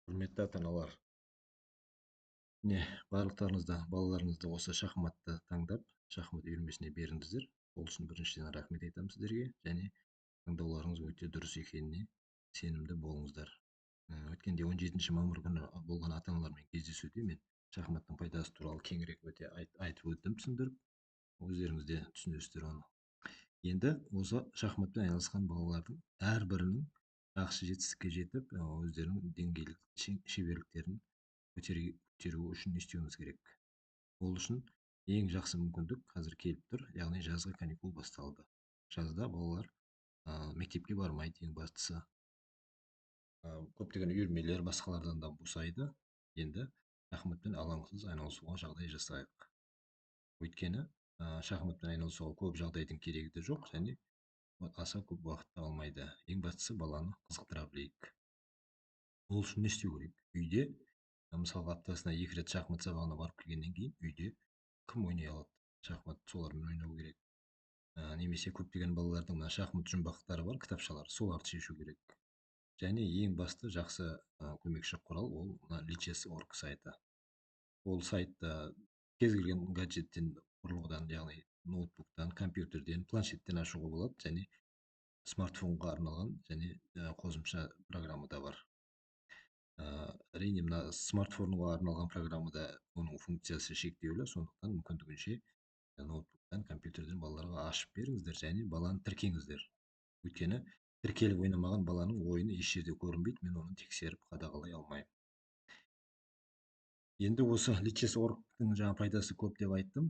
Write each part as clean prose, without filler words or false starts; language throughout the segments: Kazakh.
Құрметті ата-аналар, міне барлықтарыңызды балаларыңызды осы шахматты таңдап, шахмат үйірмесіне беріңіздер. Ол үшін біріншіден рахмет айтамын сіздерге, және таңдауларыңыз өте дұрыс екеніне сенімді болыңыздар. Өткенде 17 мамыр күні болған ата-аналармен кездесуде мен шахматтың пайдасы туралы кеңірек өте айтып өттім, түсіндіріп. Өздеріңіз де түсінесіздер оны. Енді осы шахматпен айналысқан балалардың әрбірінің жақсы жетістікке жетіп, өздерінің деңгейлік шеберліктерін көтеру үшін не істеуіміз керек? Ол үшін ең жақсы мүмкіндік қазір келіп тұр, яғни жазғы каникул басталды. Жазда балалар мектепке бармайды, ең бастысы. Көптеген үйірмелер басқалардан да босайды. Енді шахматпен алаңсыз айналысуға жағдай жасайық. Өйткені шахматпен айналысуға көп жағдайдың керегі де жоқ, және аса көп уақытты алмайды. Ең бастысы баланы қызықтыра білейік. Ол үшін не істеу керек? Үйде, мысалға аптасына 2 рет шахмат сабағына барып келгеннен кейін үйде кім ойнай алады? Шахмат солармен ойнау керек. Немесе көптеген балалардың мына шахмат жұмбақтары бар, кітапшалар, соларды шешу керек. Және ең басты жақсы көмекші құрал ол мына Lichess.org сайты. Ол сайтта кез келген гаджеттен құрылғыдан, яғни ноутбуктан, компьютерден, планшеттен ашуға болады, және смартфонға арналған және қосымша программа да бар. Әрине мына смартфонға арналған программада оның функциясы шектеулі, сондықтан мүмкіндігінше ноутбуктан, компьютерден балаларға ашып беріңіздер, және баланы тіркеңіздер. Өйткені тіркеліп ойнамаған баланың ойыны еш жерде көрінбейді, мен оны тексеріп қадағалай алмаймын. Енді осы Lichess.org-тың жаңа пайдасы көп деп айттым.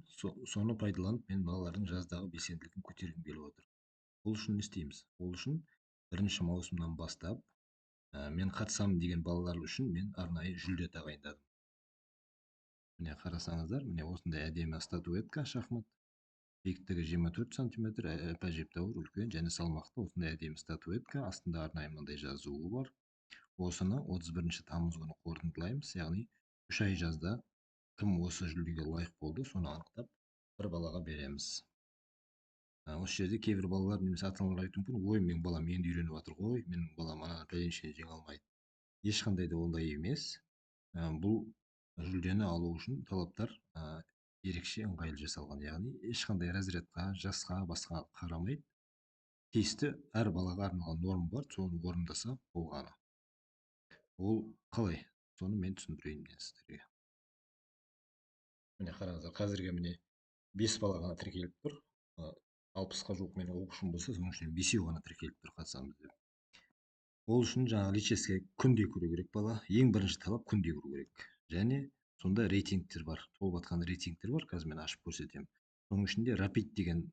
Соны пайдаланып, мен балалардың жаздағы белсенділігін көтергім келіп отыр. Ол үшін не істейміз? Ол үшін 1 маусымнан бастап мен қатысамын деген балалар үшін мен арнайы жүлде тағайындадым. Міне қарасаңыздар, міне осындай әдемі статуэтка шахмат. Биіктігі 24 сантиметр, әжептәуір үлкен және салмақты осындай әдемі статуэтка. Астында арнайы мынандай жазуы бар. Осыны 31 тамыз күні қорытындылаймыз, яғни 3 ай жазда кім осы жүлдеге лайық болды, соны анықтап бір балаға береміз. Осы жерде кейбір балалар немесе ата-аналар айтуы мүмкін, ой, менің балам енді үйреніп жатыр ғой, менің балам ана пәленшені жеңе алмайды. Ешқандай да ондай емес. Бұл жүлдені алу үшін талаптар ерекше ыңғайлы жасалған, яғни ешқандай разрядқа, жасқа, басқа қарамайды. Тиісті әр балаға арналған норма бар, соны орындаса болғаны. Ол қалай? Соны мен түсіндірейін сіздерге. Міне қараңыздар, қазірге міне 5 бала ғана тіркеліп тұр. 60-қа жуық менің оқушым болса, соның ішінен 5-еу ғана тіркеліп тұр, қатысамыз деп. Ол үшін жаңағы Lichess'ке күнде кіру керек бала. Ең бірінші талап күнде кіру керек. Және сонда рейтингтер бар, толып жатқан рейтингтер бар, қазір мен ашып көрсетемін. Соның ішінде Rapid деген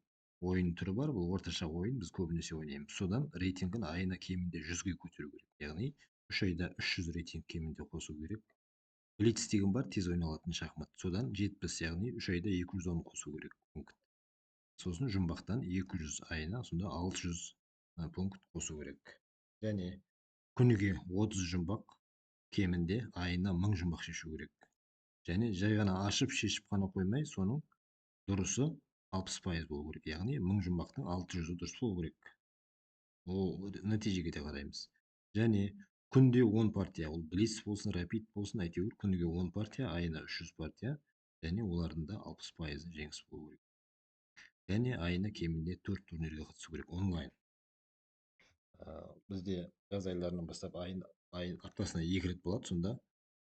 ойын түрі бар, бұл орташа ойын, біз көбінесе ойнаймыз. Содан рейтингін айына кемінде 100-ге көтеру керек. Яғни 3 айда 300 рейтинг кемінде қосу керек. Blitz деген бар, тез ойналатын шахмат. Содан 70, яғни 3 айда 210 қосу керек пункт. Сосын жұмбақтан 200 айына, сонда 600 пункт қосу керек. Және күніге 30 жұмбақ, кемінде айына 1000 жұмбақ шешу керек. Және жай ғана ашып шешіп қана қоймай, соның дұрысы 60% болу керек. Яғни 1000 жұмбақтың 600-і дұрыс болу керек. Ол нәтижеге де қараймыз. Және күнде 10 партия, ол Blitz болсын, Rapid болсын, әйтеуір күніге 10 партия, айына 300 партия, және олардың да 60% жеңіс болу керек. Және айына кемінде 4 турнирге қатысу керек онлайн. Бізде жаз айларынан бастап аптасына 2 рет болады, сонда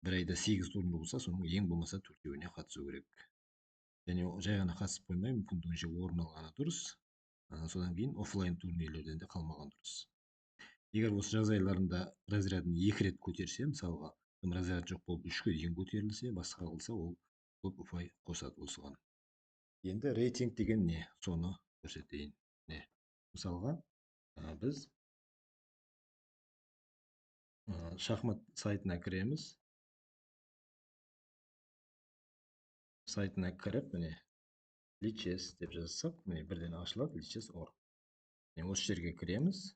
бір айда 8 турнир болса, соның ең болмаса 4-еуіне қатысу керек. Және жай ғана қатысып қоймай, мүмкіндігінше орын алғаны дұрыс. Содан кейін офлайн турнирлерден де қалмаған дұрыс. Егер осы жаз айларында разрядын 2 рет көтерсе, мысалға, разряд жоқ болып 3-ке дейін көтерілсе, басқа қылса, ол көп ұпай қосады осыған. Енді рейтинг деген не? Соны көрсетейін. Мысалға, біз шахмат сайтына кіреміз. Сайтына кіріп, міне, Lichess деп жазсақ, міне, бірден ашылады Lichess.org. Осы жерге кіреміз.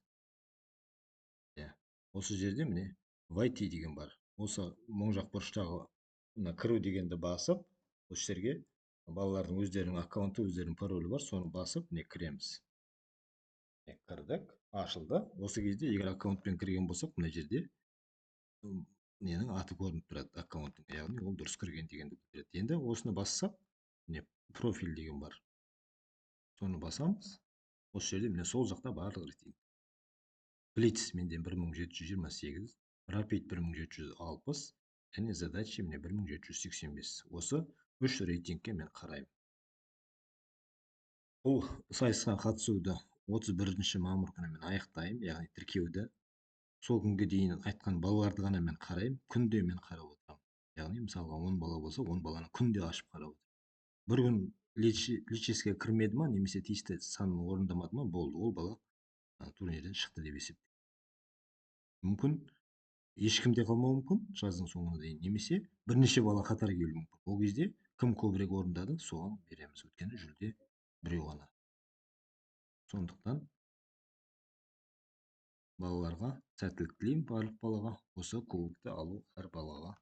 Осы жерде міне войти деген бар. Осы оң жақ бұрыштағы кіру дегенді басып, осы жерге балалардың өздерінің аккаунты, өздерінің паролі бар, соны басып, міне кіреміз. Кірдік, ашылды. Осы кезде егер аккаунтпен кірген болсақ, мына жерде ненің аты көрініп тұрады аккаунттың, яғни ол дұрыс кірген дегенді білдіреді. Енді осыны бассақ, міне профиль деген бар, соны басамыз. Осы жерде міне сол жақта барлық рейтинг. Блиц менде 1728, Rapid 1760 және задачи міне 1785. Осы үш рейтингке мен қараймын. Бұл сайысқа қатысуды 31 мамыр күні мен аяқтаймын, яғни тіркеуді. Сол күнге дейін айтқан балаларды ғана мен қараймын, күнде мен қарап отырамын. Яғни мысалға 10 бала болса, 10 баланы күнде ашып қарап отырамын. Бір күн лическе кірмеді ма, немесе тиісті санын орындамады ма, болды, ол бала турнирден шықты деп есептеймін. Мүмкін ешкім де қалмауы мүмкін жаздың соңына дейін, немесе бірнеше бала қатар келуі мүмкін. Ол кезде кім көбірек орындады, соған береміз. Өйткені жүлде біреу ғана. Сондықтан балаларға сәттілік тілеймін, барлық балаға. Осы кубокты алу әр балаға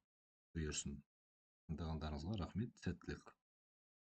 бұйырсын. Тыңдағандарыңызға рахмет, сәттілік.